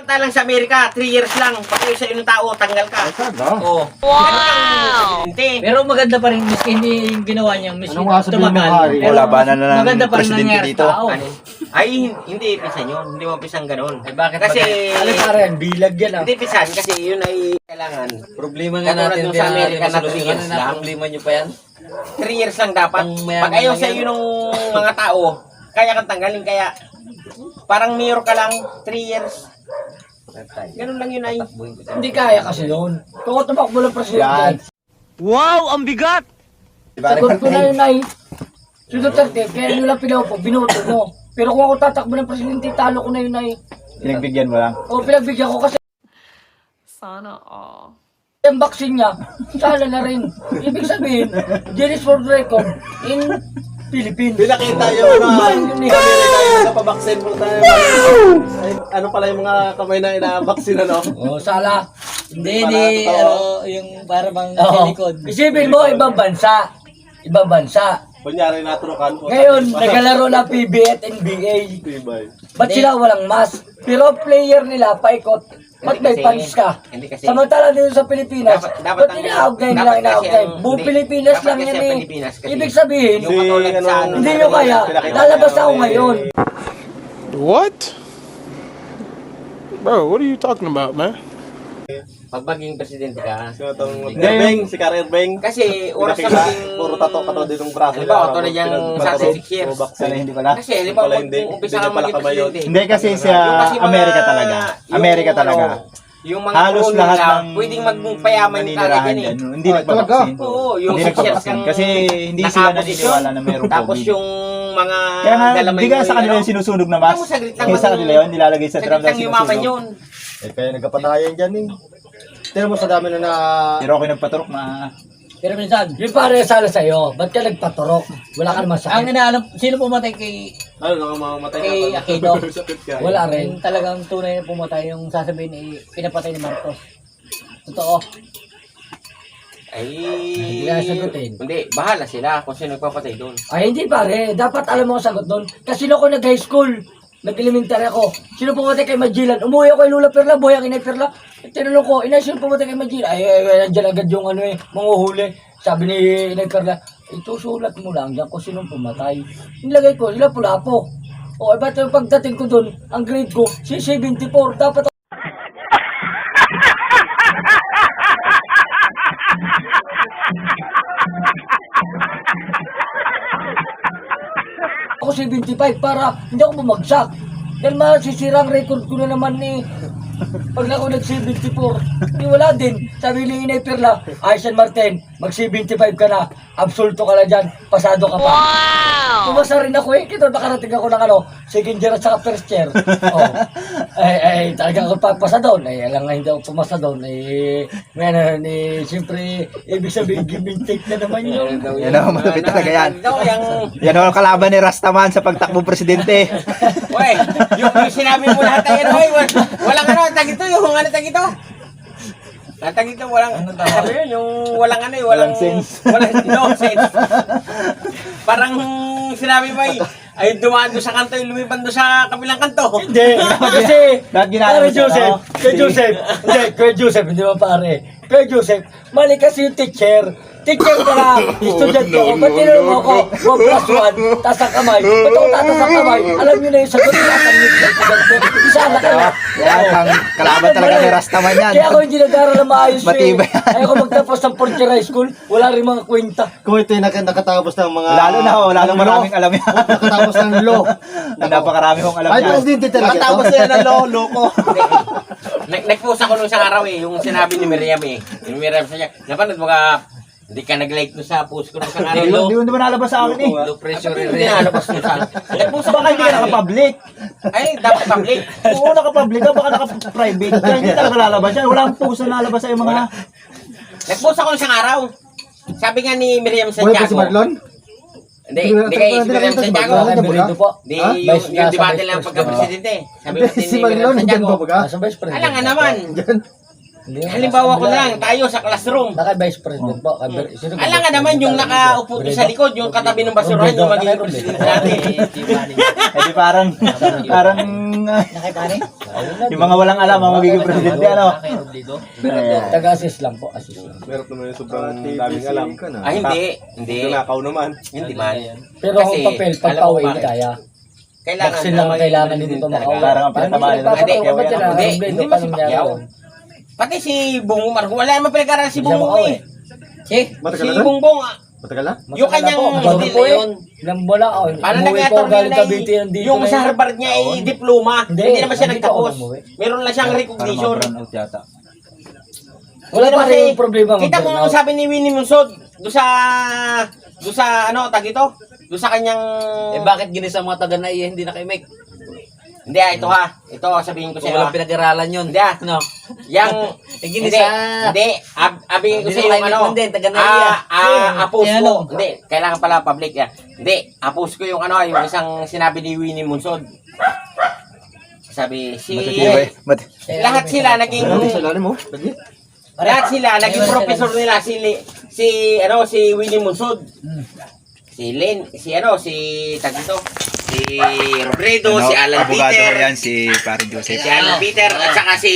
Samantala lang sa Amerika, 3 years lang. Pag sa inyo tao, tanggal ka. Oo. Wow! Pero maganda pa rin, miski hindi yung ginawa niya, miski Anong sasabihin mo, tumagal. Hari? Pero Labanan na ng maganda pa rin presidente nangyari dito. sa tao. Ay, hindi pisan yun. Hindi mo pisan ganun. Eh, bakit Kasi, Ano pa rin, bilag yan ah. hindi pisan kasi yun ay kailangan. Problema nga Katulad natin nung sa Amerika na 3 solusyonan years na lang. problema nyo pa yan. 3 years lang dapat. Ang mayaman Pag ayaw lang sa yan. iyo nung mga tao, kaya kang tanggalin. Kaya, parang mayor ka lang, 3 years. Ganun lang yun ay. Hindi kaya kasi yun. Kung ako tumakbo ng presidente, Wow, ang bigat! sagot ko na yun ay, si Duterte, kaya nyo lang pinaupo, binoto mo. Pero kung ako tatakbo ng presidente, talo ko na yun ay, Pinagbigyan mo lang. o pinagbigyan ko kasi Sana all. yung vaccine niya, sala na rin. Ibig sabihin, Guinness World Record in Philippines. Pinakita yung mga Yun eh. Amerika yung nakapabaksin po tayo. Ay, ano pala yung mga kamay na inabaksin, ano? Oh, sala. Hindi, Para hindi, totoo. yung para bang Oo. sa likod. Isipin mo, ibang bansa. Ibang bansa. Kunyari naturukan po. Ngayon, nagalaro na PBA at NBA. Tibay. Ba't sila walang mask? Pero player nila, paikot. Ba't may Hindi kasi- punch ka? hindi kasi- Samantala dito sa Pilipinas, Dapat ba't ang- inaawgay nila, dapat kasi inaawgay? ang- Buong hindi. Pilipinas Dapat lang kasi yan ang eh. Pilipinas kasi- Ibig sabihin, Yung katulad sa ano, hindi nyo kaya, lalabas ako ngayon. What? Bro, what are you talking about, man? Pag maging presidente ka, Beng, si Karir Beng. kasi oras na Pinakita, maging... puro tato katulad din ng braso. Halimbawa, tulad yung sa 6 years. Sana hindi pala. Kasi, halimbawa, Pala hindi. umpisa Hindi kang pala maging kamay yun. presidente. Hindi kasi sa Yung kasi mga- Amerika talaga. yung Amerika ano, talaga. yung mga Halos krone lahat nila, ng pwedeng magpayaman talaga maninirahan yan eh. dyan. Hindi nagpapaksin. Oo, yung Hindi 6 years nagpapaksin. kang Kasi hindi sila nakaposisyon. naniniwala na mayroong Tapos COVID. yung mga Kaya nga, dalamay hindi ka mo sa kanila ano, yung sinusunog na Tama, mask. saglit lang Kaya sa mag- kanila yun, nilalagay sa drum saglit na lang yumaman sinusunog. yun. Eh, kaya nagkapatayan dyan eh. Tignan mo sa dami na Pero ako nagpaturok na... Pero minsan, Yung pare sala sa'yo, ba't ka nagpaturok? Wala ka naman ang sakit. inaalam, sino pumatay kay Ano, nakamamatay Kay ka. Aquino. Sakit ka. Wala rin. yung talagang tunay na pumatay, yung sasabihin eh, pinapatay ni Marcos. Totoo. Ay, Hindi na sagutin. hindi, bahala sila kung sino nagpapatay doon. Ay, hindi pare. Dapat alam mo ang sagot doon. Kasi nung ako nag-high school, nag-elementary ako. Sino pumatay kay Magellan? Umuwi ako kay Lula Perla, buhay ang Inay Perla. Tinanong ko, Inay, sino pumatay kay Magellan? Ay, nandiyan agad yung ano eh, manguhuli. Sabi ni Inay Perla, ito sulat mo lang dyan kung sino pumatay. Nilagay ko, sila Pulapo. O, eh, ba't yung pagdating ko doon, ang grade ko, si 74. Dapat ako 75 para hindi ako bumagsak. Dahil masisira ang record ko na naman ni pag ako nag-74. Di wala din. Sabi ni Inay Perla, ay San Martin, mag-75 ka na. Absolto ka na dyan. Pasado ka pa. Wow! Pumasa rin ako eh. Kito nakarating ako ng ano, second year at saka first year. Oh. Talaga ako papasa doon. Ay, alam nga hindi ako pumasa doon. Siyempre, ibig sabihin, give and take na naman yun. Yan ang malapit talaga yan. Ito, yung... Yan ang kalaban ni Rastaman sa pagtakbong presidente. Uy, yung sinabi mo lahat tayo, uy, walang ano, tag ito, yung ano tag ito. Tag ito, walang, ano yun, yung walang ano, walang sense. Walang no sense. Parang sinabi mo ay dumaan doon sa kanto, yung lumipad doon sa kabilang kanto. Hindi, kasi, Lahat ginagawa pare siya, Joseph, no? kay Joseph, hindi, kay Joseph, hindi ba pare? Kay Joseph, mali kasi yung teacher ka na, estudyante ako, ba't tinanong mo ako, 1+1, tas ang kamay, ba't ako tatas ang kamay? Alam nyo na yung sagot, tatangit ng estudyante, isa na ka na. Yan ang kalaban talaga ni Rastaman yan. Kaya ako hindi nag-aaral na maayos Matibay. Ayaw ko magtapos ng fourth year high school, wala rin mga kwenta. Kung ito yung nakatapos ng mga... Lalo maraming alam yan. Nakatapos ng law. Napakarami kong alam Ay, yan. presidente talaga. Nakatapos na yan ng loko. Nag-post ako nung isang araw yung sinabi ni Miriam Yung Miriam sa niya, napanood mo ka, hindi ka nag-like no sa post ko nung isang araw. Hindi mo naman nalabas sa akin eh. Low pressure Hindi na nalabas nung sa... Nag-post ako Baka hindi ka naka-public. Ay, dapat public. Oo, naka-public ka, baka naka-private. Kaya hindi talaga lalabas yan. Walang post na lalabas sa mga... Nag-post ako nung isang araw. Sabi nga ni Miriam Buhay pa si Santiago. Marlon? Hindi kay Miriam Santiago. Ay, Berito po. Di, Ha? yung debate Vice lang President. pagka-presidente. Sabi mo Si ni Marlon, Miriam nandyan Santiago. ba baga? Nasa Vice President. Alam nga naman. Halimbawa ko na lang, tayo sa classroom. Naka-Vice President po. Alam nga naman yung nakaupo doon sa likod, yung katabi ng basurahan, yung magiging presidente natin. Eh di parang Nakipare? yung mga walang alam ang magiging presidente, ano? Pero taga-assist lang po, assist lang. Meron naman yung sobrang daming alam. Ay, hindi. Nakaw naman. Hindi man. Pero ang Kasi, papel, pag alam mo pauwi, bakit? kaya. Kailangan Vaccine lang ang kailangan hindi pa makauwi. Parang ang pinatamaan nila. Hindi man si Pacquiao. Pati si Bongbong Marcos, wala naman pinag-aralan si Bongbong eh. Matagal Si na doon? Bongbong, Matagal na? yung kanyang Hindi hindi yun. Ilang bola ako. Paano Umuwi po, nag-attorney galing na Cavite, nandito yung na sa yun. Harvard niya ay diploma. Hindi naman siya Nandito ako nagtapos. umuwi. Meron lang siyang Parang recognition. ma-burnout yata. Wala pa Kasi, rin yung problema. kita mo mag-burnout. sabi ni Winnie Munsod, do sa ano, tag ito? Do sa kanyang... bakit ginisa mga taga na hindi na kay Mike? Hindi ito ha. Ito, sabihin ko Kung sa'yo walang ha. pinag-aralan yun. Hindi ah. No. Yang... Ginisa. Hindi. Abihin ko Hindi sa'yo na yung kay ano. Mike din, taga Naiya. Apos Kaya ko. ano? Hindi. Kailangan pala public yan. Hindi. Apos ko yung ano, yung isang sinabi ni Winnie Munsod. Sabi, Matitibay. lahat sila naging... Sa lalim mo? Lagi? Lahat sila naging professor nila si Winnie Munsod. Si Tagito, si Robredo, si Alan Abogado Peter, yan, si Paring Joseph. si Alan Peter at saka si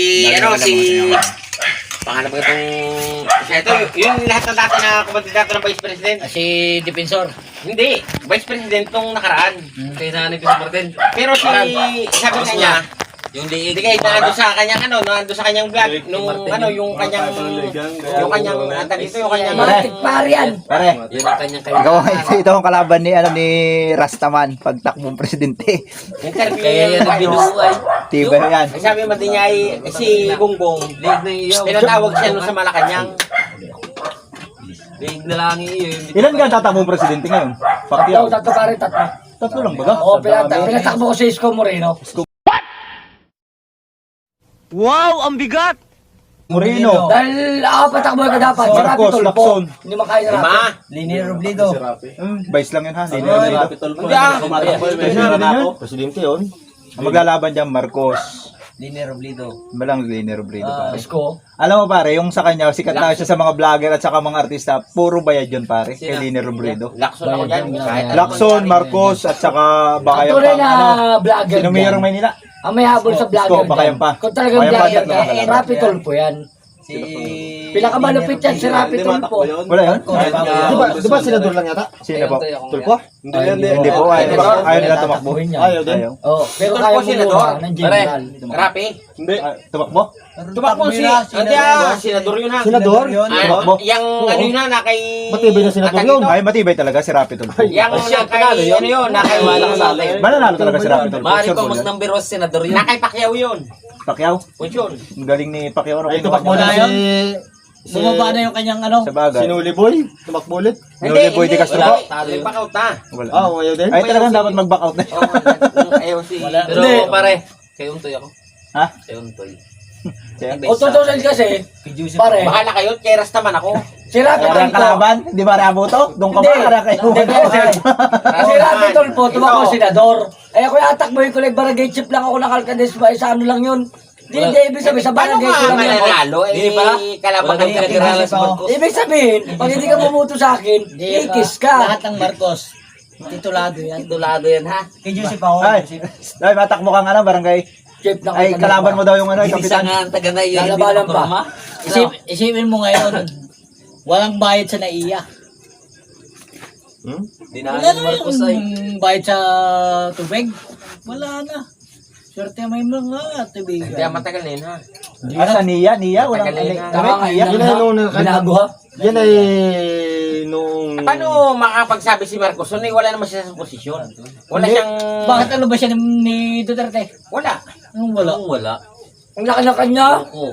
pangalan ba itong ito yung lahat ng dati na kumandidato ng Vice President. Si Defensor. Hindi, Vice President nung nakaraan. Kaya sa Hanip sa Martin. Pero sabi nga niya, Yung liig. hindi kayo nando sa kanyang nando sa kanyang vlog nung yung kanyang Matik parian. Pare, Yun ang kanyang ito ang kalaban ni Rastaman pag takbong presidente. interview Kaya yan ang binuhay. Tibay yan. Ay, sabi mo din niya ay si Bongbong, Liig na iyo. pinatawag siya nung sa Malacanang. Liig na lang iyo. Ilan ka tatakbong presidente ngayon? Tatlo, Pacquiao. tatlo pare, tatlo. Tatlo lang ba? Oo, pinatakbo ko si Isko Moreno. Moreno. Dahil ako patakbo ka dapat. Si Rapi Marcos, Tulfo. Lacson. Hindi makain na Rapi. Linear Robledo. Vice lang yun ha. Hindi Ay, na Capitol po. Hindi ah. Kumatakbo yun. May Presidente na ako. yun? Presidente yun. Ang maglalaban dyan, Marcos. Linear Robledo. Malang Liner Obredo pare. Isko. Alam mo pare, yung sa kanya, sikat na siya sa mga vlogger at saka mga artista, puro bayad yun pare, kay Sino? Liner Obredo. Lakson ako dyan. Kahit Lacson, Marcos, at saka baka Ang yung tunay pang na vlogger sino mayorong dyan. Maynila? Ang may habol sa vlogger Isko, baka yan pa. Kung talagang Baka yan pa, vlogger tatlo ka, ka lang. Rapi Tulfo yan. Si... Pinakamalupit yan si Rapi Hindi Tulfo. matakbo yun. Wala yun? Di ba senador lang yata? Sino po? Tulpo? Hindi yan. Hindi po, ayaw nila tumakbo. Ayaw din. Ayaw. Oh, pero Tulfo kaya mo senador? mura ng general. Rapi. Hindi. Tumakbo? Tumakbo si senador yun ha. Senador? Tumakbo? Yang ano yun ha, na kay... Matibay na senador yun. Ay, matibay talaga si Rapi Tulfo. Yang na kay, ano yun, na kay... Mananalo talaga si Rapi Tulfo. Maaari Sure pa po yan. mag-number 1 senador yun. Na kay Pacquiao yun. Pacquiao. Punsyon. Ang galing ni Pacquiao. Ay, tumakbo na yun. Bumaba na yung kanyang ano. Sa bagay. Sinuli boy. Tumakbo ulit. Hindi, pwede ka Wala. sa Nag-back out na. Wala. Ah, ayaw din. Ay, talagang dapat mag-back out na. Ayaw si... Pero pare, kay Untoy ako. Ha? Kay Untoy. O tutusin kasi, pare, Bahala kayo, kay Rastaman ako. si Rapi Kaya ang Tulfo. kalaban, di ba Rabuto? Doon ka Hindi. ba? Kaya kayo. Hindi, si Rapi Tulfo, tumakbo senador. Eh ako yung atakboy ko lang, barangay chief lang ako ng Alcades ba, sa ano lang yun. Hindi, ibig sabihin, sa Paano barangay ko ka lang yun. mananalo? Hindi pala. Kalaban Wala ng kang pinag-aralan sa Marcos. Ibig sabihin, pag hindi ka bumuto sa akin, ikis ka. Lahat ng Marcos. Titulado yan. Titulado yan ha. Kay Joseph ako. Ay, matakbo kang ano, barangay. Chief ng Ay, Alcades kalaban ba? mo daw yung ano, Ginisa kapitan. nga ang taga na yun. Lalabanan pa. Isipin mo ngayon, walang bayad sa naiya. Dinaan Wala ni na Marcos ay. yung bayad sa tubig. Wala na. Swerte may mga tubig. Hindi, matagal na yun ha. Sa Nia, Walang Tagal na yun, ano, Tama nga, Nia. Yan ay nung Binago ha? Yan ay nung... Paano makapagsabi si Marcos? Wala naman siya sa posisyon. Wala siyang... Bakit ano ba siya ni Duterte? Wala. Anong wala? Anong wala? Ang laki ng kanya. Oo.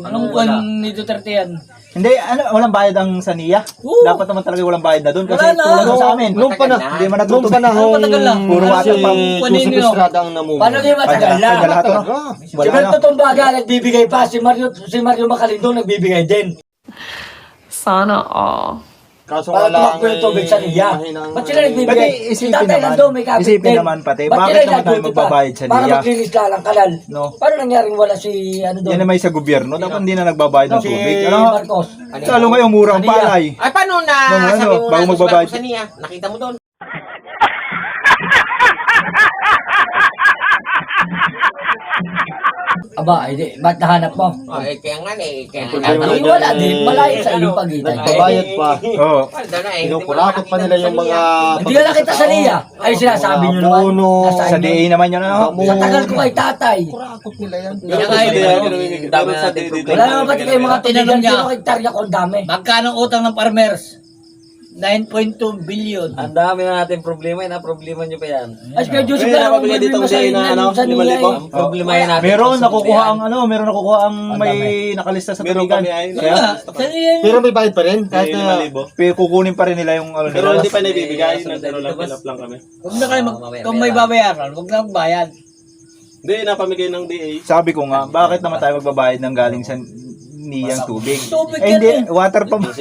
Anong wala ni Duterte yan? Hindi, walang bayad ang sa Nia. Dapat naman talaga walang bayad na doon kasi Wala na. tulad sa amin. Nung Matagal na. Hindi man Nung natutubig. panahon Matagal lang. Puro water si pump. Kunin Joseph nyo. Estrada ang namumuno. Paano di matagal Ay, na? lahat to. Si Wala na. Berto Tumbaga nagbibigay pa, si Mario Macalindong nagbibigay din. Sana all. Kaso Para wala tumakbo yung tubig sa niya. Ba't sila nagbibigay? Pati Si isipin tatay naman. nandun, may kapit Isipin din. naman pati. Ba't Bakit sila naman tayo nag-duty pa? magbabayad sa Para Nia? maglinis lang ang kanal. No. Paano nangyaring wala si ano doon? Yan naman sa gobyerno. Dapat hindi na nagbabayad ng Si tubig. Ano? Marcos. Lalo ngayon, murang Ania. palay. Ay, paano na Ano, sabi mo bago na magbabayad? sa niya? Nakita mo doon. Aba, hindi. Ba't nahanap mo? Oh, kaya nga kaya Ay, wala din. Malayo sa iyong pagitan. Nagbabayad pa. Oo. Kinukurakot pa nila yung mga... Hindi ka nakita sa niya. Ay, sinasabi nyo naman. Puno. Nasa Sa inyo. DA naman yun, ano? Sa tagal ko kay tatay. Kurakot nila yan. Dami natin problema. Wala naman pati kayo mga Tinanong tinanong niya. niya. Hektarya ko ang dami. Magkano utang ng farmers? 9.2 billion. Ang dami na natin problema, problema nyo pa yan. Ay, kaya Joseph Kaya na napabigay dito sa na ano, 5,000. Problema yan natin. Meron nakukuha ang meron nakukuha ang may nakalista sa Meron tubigan. kami ay Kaya Pero may bayad pa rin. Kahit na... kukunin pa rin nila yung ano pero nila. hindi pa naibibigay, nagkaroon lang fill up lang kami. Huwag na kayo kung may babayaran, huwag na magbayad. Hindi, napamigay ng DA. Sabi ko nga, bakit naman tayo magbabayad ng galing sa niyang tubig? Tubig Eh, hindi, yan water pump.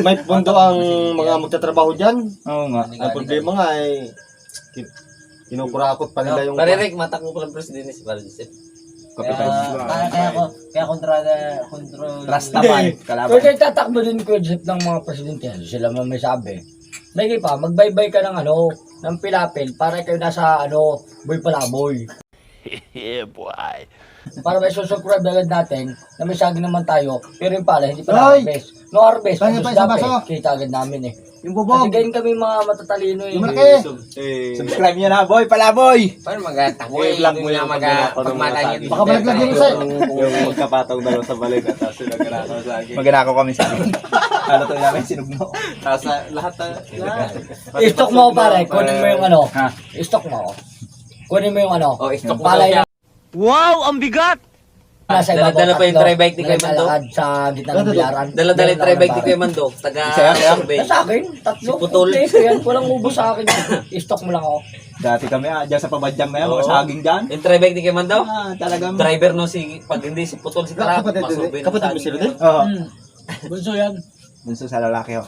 May pundo ang mga magtatrabaho dyan. Oo nga. Ang problema nga ay... Kinukurakot pa nila yung... Pare Rick, matakbo ko ng presidente si Pare Joseph. Kaya kontra Rastaman. Pero kayo tatakbo din ko Joseph ng mga presidente. Sila man may sabi. May pa, magbaybay ka ng ng pilapil para kayo nasa boy palaboy. Yeah, boy. Para may susurprise agad natin na may saging naman tayo, pero yung pala, hindi pa Ay! na-harvest. No harvest, Kaya pa pag isang baso. kita agad namin Yung Kasi bubog. ganyan kami mga matatalino Yung eh. malaki. Subscribe nyo na, boy, palaboy! Paano mag-atakbo? I-vlog mo Hindi yung na pagmatayan. Baka malaglag yung isa. Yung magkapatong dalawa sa balik at tapos sila ganakaw sa akin. Maganako kami sa akin. Ano to namin, sinugno. Tapos lahat na... I-stock mo ako pare, kunin mo yung Ha? I-stock mo ako. Kunin mo yung Oh, i-stock mo palay daw na nasa ibabaw. Dala-dala pa yung tatlo, tri-bike ni Kuya Mando. naglalakad sa gitna ng bilaran. Dala-dala yung tri-bike ni Kuya Mando. Taga-survey. Sa akin, tatlo. Si Putol. Kompleto yan, walang ubos sa akin. I-stock mo lang ako. Dati kami, dyan sa pabadyang na yan, mga saging dyan. Yung tri-bike ni Kuya Mando. Talagang... Driver no pag hindi si Putol si Tarap, masurvey ng Kapatid mo sila din? Oo. Bunso yan. Dun sa lalaki, oh.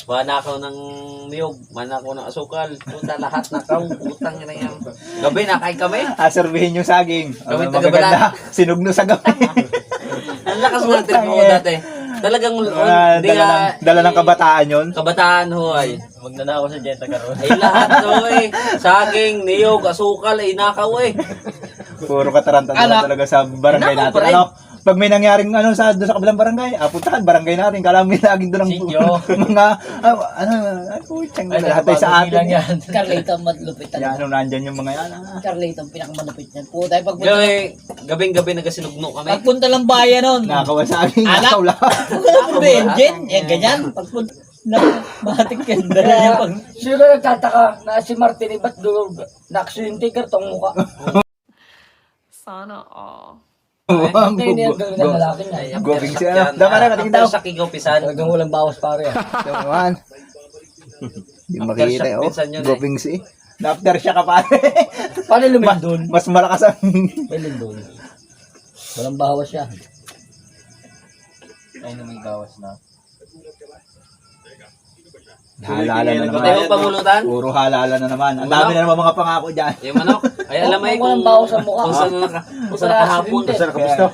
Manakaw ng niyog, manakaw ng asukal, puta lahat nakaw, utang na yan. Gabi nakain kami. Surveyin yung saging. Gawin Magaganda. Sinugno sa gabi. Ang lakas mo ng trip mo dati. Talagang hindi nga Dala ng kabataan yun. kabataan ho ay. Magnanakaw sa Jetta karon. Ay lahat ho eh. Saging, niyog, asukal ay nakaw eh. Puro katarantado talaga sa barangay Nako, natin. pre. Ano? Pag may nangyaring doon sa kabilang barangay, puntahan barangay natin. Kala may laging doon ang mga putyang lahat tayo sa atin. Carlito ang malupit. Yan, nandyan yung mga yan. Carlito ang pinakamalupit niyan. Puta, pagpunta, Gabing-gabi nagasinugno kami. pagpunta lang bayan nun. Nakakawasaging Anak. nakaw lahat. Pagpunta engine, yan ganyan. Pagpunta, matik yan. Dala niya pag... Sino nagtataka na si Martin ba't na-aksidente kartong mukha? Sana all. Hindi yung gawin ng lalaki niya. Goping siya. Dama na, katingin daw. Sa King Pisan. Talagang walang bawas pare. Naman. Hindi makita, oh. Minsan yun, eh. Goping si. Na-after siya ka pare. Paano lumindol? Mas malakas ang... May lindol. Walang bawas siya. Ay, may bawas na. Halala na Patay mo naman. pamulutan? Puro halala na naman. Ang dami na naman mga pangako dyan. Yung manok. Ay, alam mo eh Walang kung bawas sa mukha. kung saan nakahapon. Saan nakapisto?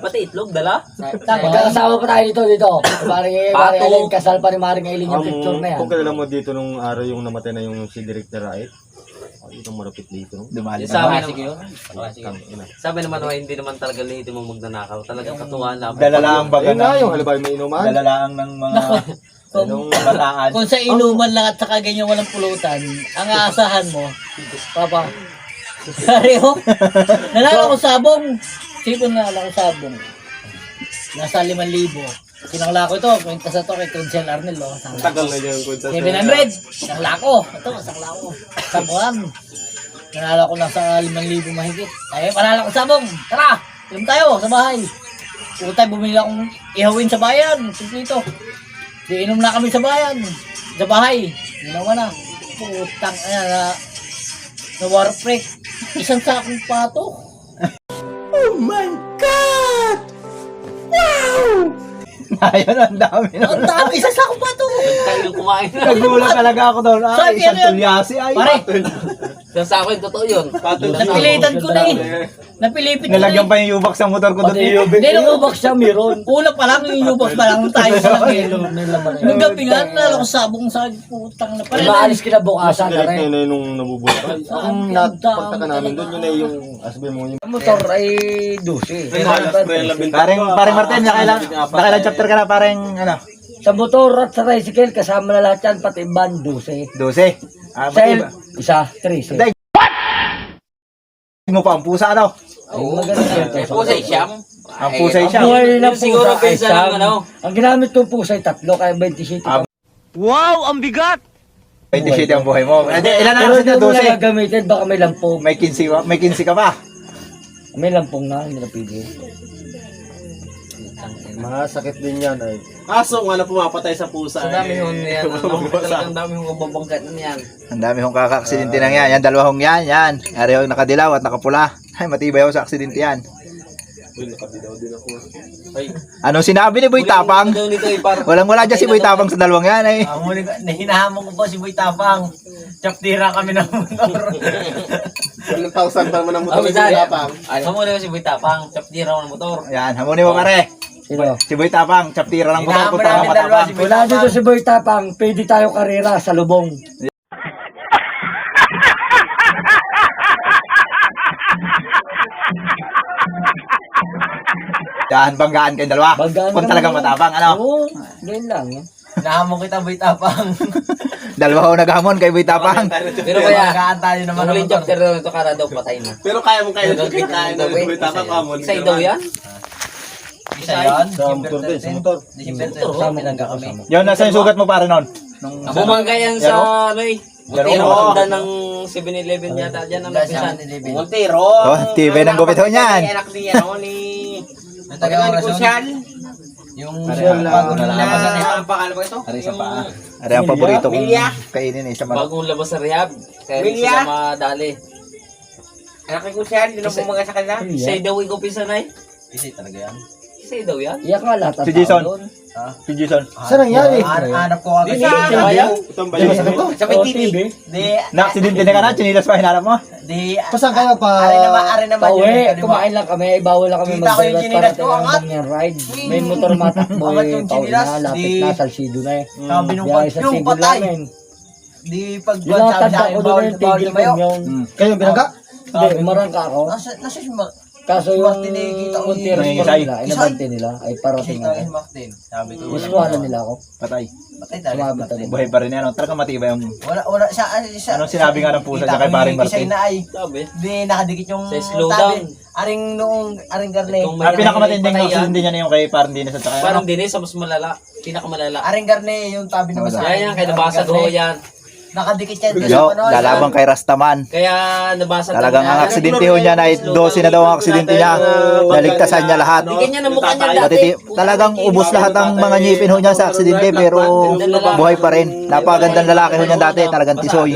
Pati itlog, dala. Magkakasama pa tayo dito. Maring Pato. Aileen, kasal pa ni Maring Aileen yung picture na yan. Kung kilala mo dito nung araw yung namatay na yung si Director Rait. Itong marapit dito. No? Dumali Yung na sabi naman. naman, sabi naman hindi naman talaga lihito mo magnanakaw. Talagang katuwaan lang. Dalala ang baga Ayun nga yung ng... halibay may inuman. Dalala ang ng mga... Nung bataan. Kung sa inuman lang at saka ganyan walang pulutan, ang aasahan mo, Papa, Mario, nanalo ko sabong. Sipon na lang ko sabong. Nasa 5,000. Sinangla ko ito, kwenta sa to kay Kunsel Arnel. Oh. Tagal na yung kunta 700. Sangla ko. Ito, sangla ko. Sabon. Nanalo ko lang sa 5,000 mahigit. Ay, panalo ko sabong. Tara, inom tayo sa bahay. Putay, bumili akong ihawin sa bayan. Simplito. Di inom na kami sa bayan. Sa bahay. Ginawa na. Putang, na war freak. Isang sakong pato. Ayun, ang dami na. Ang dami, isang sakong pato. Tayo yung kumain. Nagulat talaga ako doon. Sabi, Isang ano yun? tulyasi ay. Pare, Sa akin, totoo yun. Napilitan ko na eh. Napilipit ko na Nalagyan eh. pa yung U-box sa motor ko doon. Hindi, Yung box siya meron. Una pa lang, yung U-box pa lang tayo sa lang eh. May laman na Nung yun. gabi nga, nalala ko sabong sa putang na pala. Maalis kinabukasan na rin. na nung nabubuhay. Ang pagtaka namin doon, yun ay yung asbi mo. Yung Ang motor ay 12. Paring Martin, nakailan chapter ka na paring ano? Sa motor at sa tricycle, kasama na lahat yan, pati van, 12. 12. Ah, Sa matiba. isa, 13. Hindi. Mo pa ang pusa ano? Ay, maganda Eh, ito. pusay siyam. Ang pusa Ang siya. buhay ng Siguro pusa ay pinsa ng siyam. ano. Ang ginamit kong pusa ay 3, kaya 27. Ah, Wow, ang bigat! 27 ang buhay mo. Ilan na Pero kasi hindi na mo na 12? gagamitin, baka may lampong. May 15 ka pa. May lampong na, hindi na pwede. masakit din yan ay. Aso nga na pumapatay sa pusa. Ang dami hong yan. Talagang dami hong kababangkat na yan. Ang dami hong kaka-aksidente nang yan. Yan, dalawang yan. Yan. Ari yung nakadilaw at nakapula. Ay, matibay ako sa aksidente yan. Uy, nakabidaw din ako. Ay, Anong sinabi ni Boy Tapang? daw nito eh, par. Walang-wala dyan si Boy Tapang sa dalawang yan eh. Muli ko, hinahamon ko po si Boy Tapang. Chaptira kami ng motor. 1,000 pa naman ang motor Sabi ni sa Tapang. Hamuli ko si Boy Tapang. Chaptira ng motor. Yan, hamunin mo pare. Sino? Si Boy Tapang, chaptira ng motor. Hinahamon Punta namin ka dalawa matapang. si Boy Wala Tapang. dito si Boy Tapang, pwede tayo karera sa lubong. Yan, banggaan kayong dalawa. Banggaan Kung kami. talagang matapang, ano? Oo, ganyan lang. Hinahamon kita Boy Tapang. Dalawa ho naghamon kay Boy Tapang. Pero kaya, Magkaan tayo naman ang ng huling motor. chapter daw nito, kara daw patay na. Pero kaya mo kayo kikain ng Boy Tapang kamon. Isa daw yan? Isa yan. Sa motor din, sa motor. Kasama ko kami. Yun, nasa yung sugat mo pare nun? Nung, Bumangga yan sa ano eh. Yaro. Pero handa ng 7-Eleven yata dyan ang napisan. Montero. Oh, TV ng gupit ho niyan. Anak niya, no, ni... Taga Taga Kusyal. Yung bago bagong na labasan Ano nito. ang pangalan ba ito? Ari sa paa. Ari ang paborito kong Milya. kainin eh sa mga. Bagong labas sa rehab. Kaya hindi Milya. sila madali. Anak ni Kusyal, hindi na bumaga sa kanila. Say daw ikumpisa na eh. Isa talaga yan. Say daw yan. Iyak nga lahat ang Si Jason. tao doon. Si Jason. Saan nangyari? Hanap ko agad. Itong bayan. Sa may TV. Di, Na-aksidente na ka na, chinilas pa hinarap mo. di, Pasang kayo pa? ari naman yun. Pauwi, kumain lang kami, bawal lang kami Kita ko yung mag-drive ginilas para ko, tayo angat. yung ride. May motor matakbo Angat eh, yung pauwi ginilas, na, lapit di- na, salsido na eh. Sabi nung Biyahe sa yung Cebu patay. namin. Di pag Yung natanda ko doon yung tigil ko yung, Kayo binaga? hindi, umarang ka ako. Nasa si Kaso yung Martin, eh, kita ko Montero yung Sport isay. nila, inabante nila, ay parating ako. Martin. Sabi ko. Isuwanan nila ako. Patay. Patay tayo. Sumabit ako. Buhay pa rin yan. Talagang matibay yung... Wala siya. Anong sinabi nga ng pusa niya kay Paring Martin? Na ay, Sabi. di nakadikit yung Say slow tabi. down. Aring garne. Itong may- Ang pinakamatinding patay yan. aksidente niya na yung kay Parang Dinas at saka Parang dinis sa mas malala. Pinakamalala. Aring garne yung tabi na basa. Yan yan, kaya nabasag ho yan. Nakadikit yan. Yo, lalabang kay Rastaman. Kaya nabasag Talagang ang yan. aksidente ho niya ay 12 na daw ang aksidente niya. Naligtasan niya lahat. Di ganyan ang mukha niya dati. Talagang ubos lahat ang mga ngipin ho niya sa aksidente pero buhay pa rin. Napagandang lalaki ho niya dati, talagang tisoy.